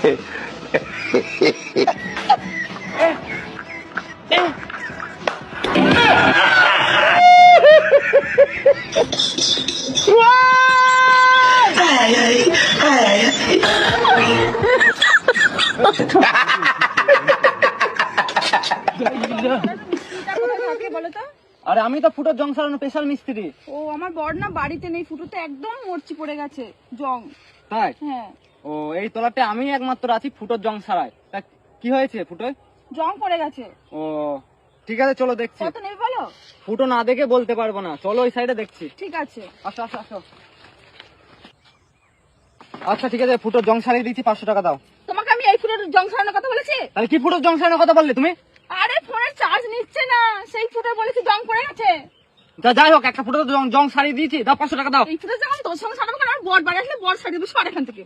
আরে আমি তো ফুটোর জং সারানো স্পেশাল মিস্ত্রি। ও আমার বড় না বাড়িতে নেই, ফুটোতে একদম মরচি পড়ে গেছে জং। তাই? হ্যাঁ। ও এই তলাতে আমি একমাত্র আছি ফুটোর জং সারাই। তা কি হয়েছে ফুটোয়? জং পড়ে গেছে। ও ঠিক আছে চলো দেখছি। কত নেবে বলো? ফুটো না দেখে বলতে পারবো না, চলো ওই সাইডে দেখছি। ঠিক আছে। আসো আসো আসো। আচ্ছা ঠিক আছে, ফুটোর জং সারিয়ে দিচ্ছি, 500 টাকা দাও। তোমাকে আমি এই ফুটোর জং সারানোর কথা বলেছি? তাহলে কি ফুটোর জং সারানোর কথা বললে তুমি? আরে ফোনের চার্জ নিচ্ছে না, সেই ফুটো বলেছি জং পড়ে গেছে। যাই হোক, একটা ফুটো জং সারিয়ে দিয়েছি, দাও 500 টাকা দাও। এই ফুটো যখন তোর সঙ্গে সারাবো, কারণ আমার বর বাড়ি আসলে বর সারিয়ে দেবো, সর এখান থেকে।